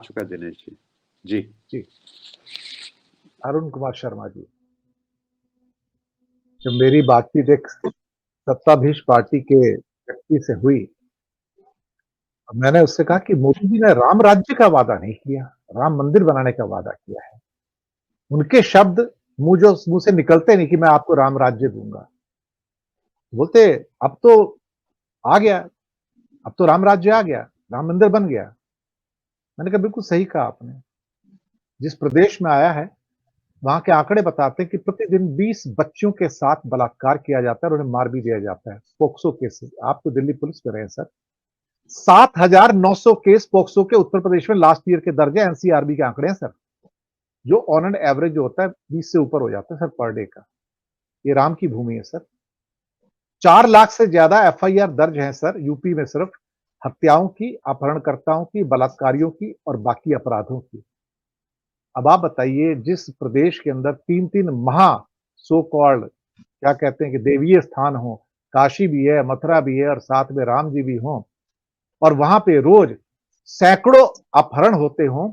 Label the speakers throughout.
Speaker 1: चुका दिनेश जी। जी
Speaker 2: जी अरुण कुमार शर्मा जी, जब मेरी बातचीत एक सत्ताधीश पार्टी के व्यक्ति से हुई, मैंने उससे कहा कि मोदी जी ने राम राज्य का वादा नहीं किया, राम मंदिर बनाने का वादा किया है। उनके शब्द मुंह से निकलते नहीं कि मैं आपको राम राज्य दूंगा। बोलते अब तो आ गया, अब तो राम राज्य आ गया, राम मंदिर बन गया। मैंने कहा बिल्कुल सही कहा आपने। जिस प्रदेश में आया है वहां के आंकड़े बताते हैं कि प्रतिदिन 20 बच्चों के साथ बलात्कार किया जाता है और उन्हें मार भी दिया जाता है। पोक्सो केसेस, आप तो दिल्ली पुलिस में रहे हैं सर। 7,900 केस पोक्सो के उत्तर प्रदेश में लास्ट ईयर के दर्ज है, एनसीआरबी के आंकड़े हैं सर। जो ऑन एंड एवरेज जो होता है 20 से ऊपर हो जाता है सर पर डे का। ये राम की भूमि है सर। 4 लाख से ज्यादा एफआईआर दर्ज है सर यूपी में, सिर्फ हत्याओं की, अपहरणकर्ताओं की, बलात्कारियों की और बाकी अपराधों की। अब आप बताइए, जिस प्रदेश के अंदर 3-3 महा सो कॉल्ड क्या कहते हैं कि देवीय स्थान हो, काशी भी है, मथुरा भी है और साथ में राम जी भी हों, और वहां पे रोज सैकड़ों अपहरण होते हों,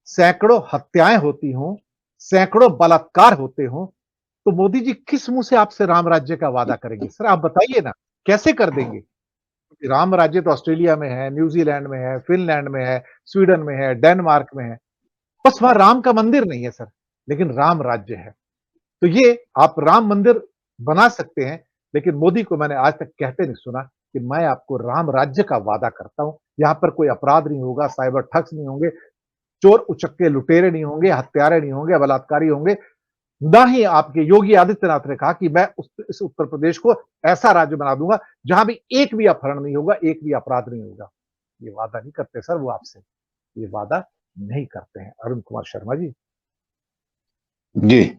Speaker 2: सैकड़ों हत्याएं होती हों, सैकड़ों बलात्कार होते हों, तो मोदी जी किस मुंह से आपसे राम राज्य का वादा करेंगे? सर आप बताइए ना, कैसे कर देंगे? राम राज्य तो ऑस्ट्रेलिया में है, न्यूजीलैंड में है, फिनलैंड में है, स्वीडन में है, डेनमार्क में है। बस वहां राम का मंदिर नहीं है सर, लेकिन राम राज्य है। तो ये आप राम मंदिर बना सकते हैं, लेकिन मोदी को मैंने आज तक कहते नहीं सुना कि मैं आपको राम राज्य का वादा करता हूं। यहां पर कोई अपराध नहीं होगा, साइबर ठग्स नहीं होंगे, चोर उचक्के लुटेरे नहीं होंगे, हत्यारे नहीं होंगे, बलात्कारी होंगे। ना ही आपके योगी आदित्यनाथ ने कहा कि मैं इस उत्तर प्रदेश को ऐसा राज्य बना दूंगा जहां भी एक भी अपहरण नहीं होगा, एक भी अपराध नहीं होगा। ये वादा नहीं करते सर वो आपसे, ये वादा नहीं करते हैं। अरुण कुमार शर्मा जी।
Speaker 3: जी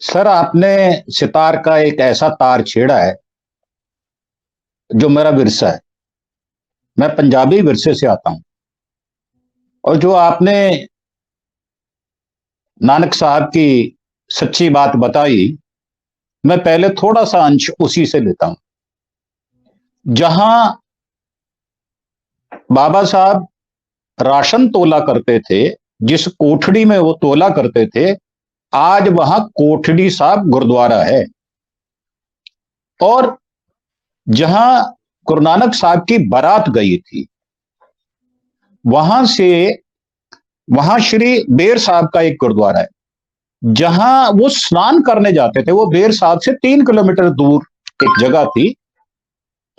Speaker 3: सर, आपने सितार का एक ऐसा तार छेड़ा है जो मेरा विरसा है। मैं पंजाबी विरसे से आता हूं, और जो आपने नानक साहब की सच्ची बात बताई, मैं पहले थोड़ा सा अंश उसी से लेता हूं। जहां बाबा साहब राशन तोला करते थे, जिस कोठड़ी में वो तोला करते थे, आज वहां कोठड़ी साहब गुरुद्वारा है। और जहां गुरु नानक साहब की बारात गई थी, वहां श्री बेर साहब का एक गुरुद्वारा है। जहां वो स्नान करने जाते थे, वो बेर साहब से 3 किलोमीटर दूर एक जगह थी।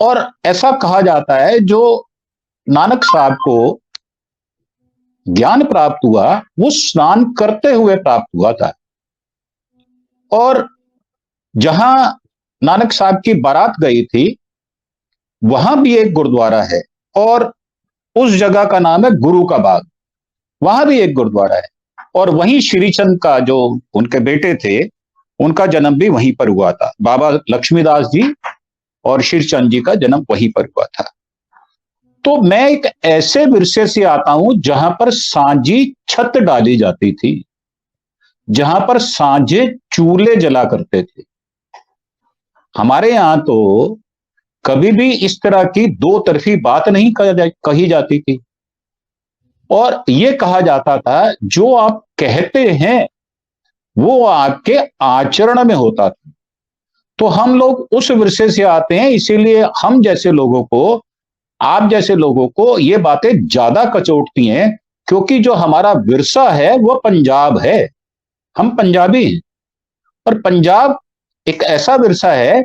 Speaker 3: और ऐसा कहा जाता है, जो नानक साहब को ज्ञान प्राप्त हुआ वो स्नान करते हुए प्राप्त हुआ था। और जहां नानक साहब की बारात गई थी, वहां भी एक गुरुद्वारा है, और उस जगह का नाम है गुरु का बाग। वहां भी एक गुरुद्वारा है। और वहीं श्रीचंद का, जो उनके बेटे थे, उनका जन्म भी वहीं पर हुआ था। बाबा लक्ष्मीदास जी और श्रीचंद जी का जन्म वहीं पर हुआ था। तो मैं एक ऐसे विरसे से आता हूं जहां पर सांझी छत डाली जाती थी, जहां पर सांझे चूल्हे जला करते थे। हमारे यहां तो कभी भी इस तरह की दो तरफी बात नहीं कही जाती थी। और यह कहा जाता था, जो आप कहते हैं वो आपके आचरण में होता था। तो हम लोग उस विरसे से आते हैं, इसीलिए हम जैसे लोगों को, आप जैसे लोगों को ये बातें ज्यादा कचोटती हैं, क्योंकि जो हमारा विरसा है वो पंजाब है। हम पंजाबी हैं, और पंजाब एक ऐसा विरसा है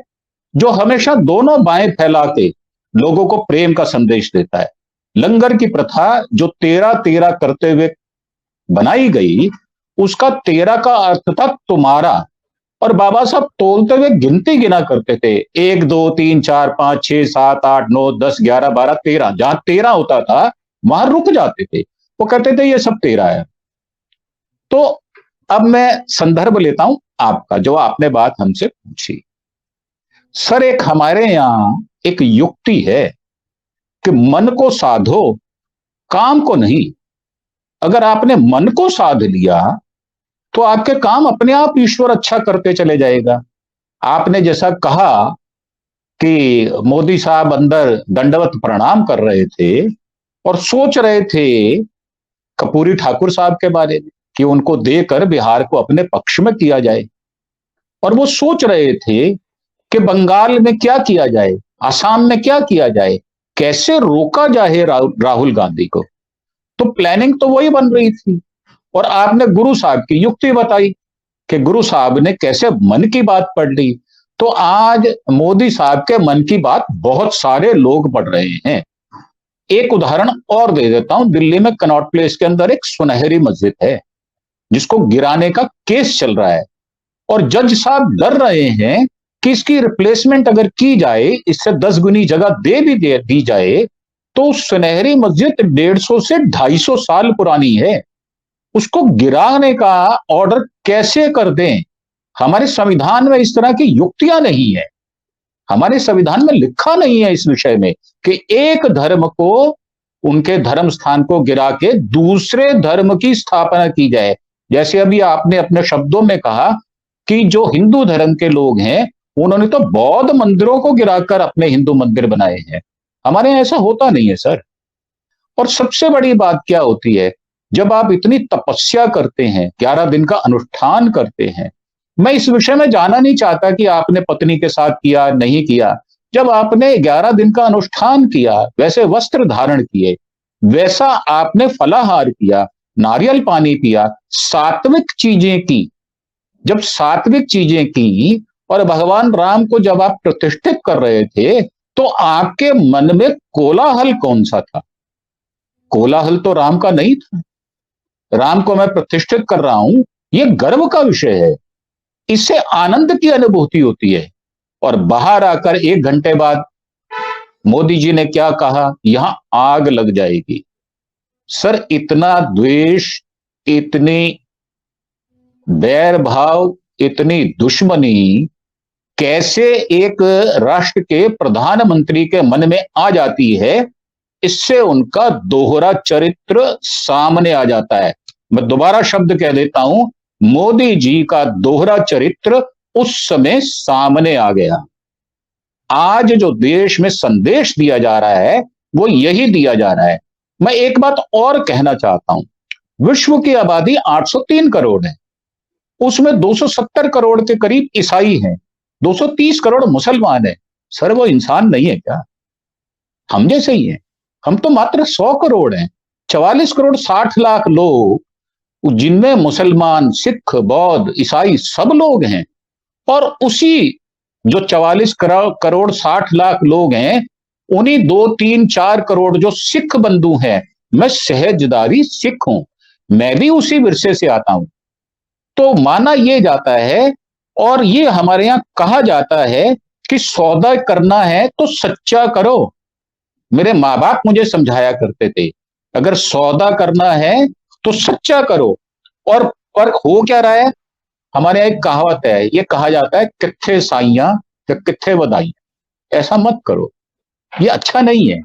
Speaker 3: जो हमेशा दोनों बाएं फैला के लोगों को प्रेम का संदेश देता है। लंगर की प्रथा जो 13-13 करते हुए बनाई गई, उसका 13 का अर्थ था तुम्हारा। और बाबा साहब तोलते हुए गिनती गिना करते थे, 1 2 3 4 5 6 7 8 9 10 11 12 13। जहां 13 होता था वहां रुक जाते थे, वो कहते थे ये सब 13 है। तो अब मैं संदर्भ लेता हूं आपका, जो आपने बात हमसे पूछी। सर, एक हमारे यहां एक युक्ति है कि मन को साधो, काम को नहीं। अगर आपने मन को साध लिया तो आपके काम अपने आप ईश्वर अच्छा करते चले जाएगा। आपने जैसा कहा कि मोदी साहब अंदर दंडवत प्रणाम कर रहे थे और सोच रहे थे कपूरी ठाकुर साहब के बारे में कि उनको देकर बिहार को अपने पक्ष में किया जाए, और वो सोच रहे थे कि बंगाल में क्या किया जाए, असम में क्या किया जाए, कैसे रोका जाए राहुल गांधी को। तो प्लानिंग तो वही बन रही थी। और आपने गुरु साहब की युक्ति बताई कि गुरु साहब ने कैसे मन की बात पढ़ ली। तो आज मोदी साहब के मन की बात बहुत सारे लोग पढ़ रहे हैं। एक उदाहरण और दे देता हूं, दिल्ली में कनॉट प्लेस के अंदर एक सुनहरी मस्जिद है जिसको गिराने का केस चल रहा है, और जज साहब डर रहे हैं कि इसकी रिप्लेसमेंट अगर की जाए, इससे 10 गुनी जगह दी जाए, तो सुनहरी मस्जिद 150 से 250 साल पुरानी है, उसको गिराने का ऑर्डर कैसे कर दें। हमारे संविधान में इस तरह की युक्तियां नहीं है, हमारे संविधान में लिखा नहीं है इस विषय में कि एक धर्म को, उनके धर्म स्थान को गिरा के दूसरे धर्म की स्थापना की जाए। जैसे अभी आपने अपने शब्दों में कहा कि जो हिंदू धर्म के लोग हैं उन्होंने तो बौद्ध मंदिरों को गिराकर अपने हिंदू मंदिर बनाए हैं। हमारे यहां ऐसा होता नहीं है सर। और सबसे बड़ी बात क्या होती है, जब आप इतनी तपस्या करते हैं, 11 दिन का अनुष्ठान करते हैं, मैं इस विषय में जानना नहीं चाहता कि आपने पत्नी के साथ किया नहीं किया, जब आपने 11 दिन का अनुष्ठान किया, वैसे वस्त्र धारण किए, वैसा आपने फलाहार किया, नारियल पानी पिया, सात्विक चीजें की, जब सात्विक चीजें की और भगवान राम को जब आप प्रतिष्ठित कर रहे थे, तो आपके मन में कोलाहल कौन सा था? कोलाहल तो राम का नहीं था। राम को मैं प्रतिष्ठित कर रहा हूं, यह गर्व का विषय है, इससे आनंद की अनुभूति होती है। और बाहर आकर 1 घंटे बाद मोदी जी ने क्या कहा, यहां आग लग जाएगी। सर, इतना द्वेष, इतनी बैर भाव, इतनी दुश्मनी कैसे एक राष्ट्र के प्रधानमंत्री के मन में आ जाती है, इससे उनका दोहरा चरित्र सामने आ जाता है। मैं दोबारा शब्द कह देता हूं, मोदी जी का दोहरा चरित्र उस समय सामने आ गया। आज जो देश में संदेश दिया जा रहा है वो यही दिया जा रहा है। मैं एक बात और कहना चाहता हूं, विश्व की आबादी 803 करोड़ है, उसमें 270 करोड़ के करीब ईसाई हैं, 230 करोड़ मुसलमान हैं। सर, वो इंसान नहीं है क्या? हम जैसे ही हैं। हम तो मात्र 100 करोड़ हैं, 44 करोड़ 60 लाख लोग, जिनमें मुसलमान, सिख, बौद्ध, ईसाई सब लोग हैं। और उसी जो 44 करोड़ 60 लाख लोग हैं, उन्हीं 2, 3, 4 करोड़ जो सिख बंधु हैं, मैं सहजदारी सिख हूं, मैं भी उसी विरसे से आता हूं। तो माना यह जाता है और ये हमारे यहां कहा जाता है कि सौदा करना है तो सच्चा करो। मेरे माँ बाप मुझे समझाया करते थे, अगर सौदा करना है तो सच्चा करो। और फर्क हो क्या रहा है, हमारे यहाँ एक कहावत है, ये कहा जाता है कित्थे साइयां या कित्थे बधाइयां। ऐसा मत करो, ये अच्छा नहीं है।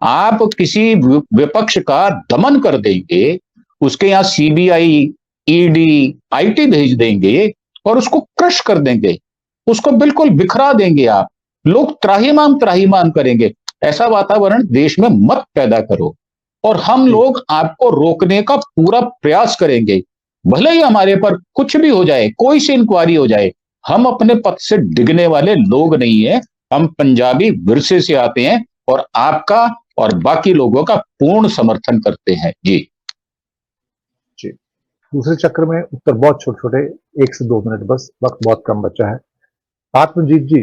Speaker 3: आप किसी विपक्ष का दमन कर देंगे, उसके यहाँ सीबीआई, ईडी, आईटी भेज देंगे और उसको क्रश कर देंगे, उसको बिल्कुल बिखरा देंगे। आप लोग त्राहिमाम करेंगे। ऐसा वातावरण देश में मत पैदा करो। और हम लोग आपको रोकने का पूरा प्रयास करेंगे, भले ही हमारे पर कुछ भी हो जाए, कोई सी इंक्वायरी हो जाए, हम अपने पद से डिगने वाले लोग नहीं है। हम पंजाबी विरसे से आते हैं और आपका और बाकी लोगों का पूर्ण समर्थन करते हैं। जी
Speaker 2: जी, दूसरे चक्र में उत्तर बहुत छोटे छोटे, 1 से 2 मिनट बस, वक्त बहुत कम बचा है। आत्मजीत जी,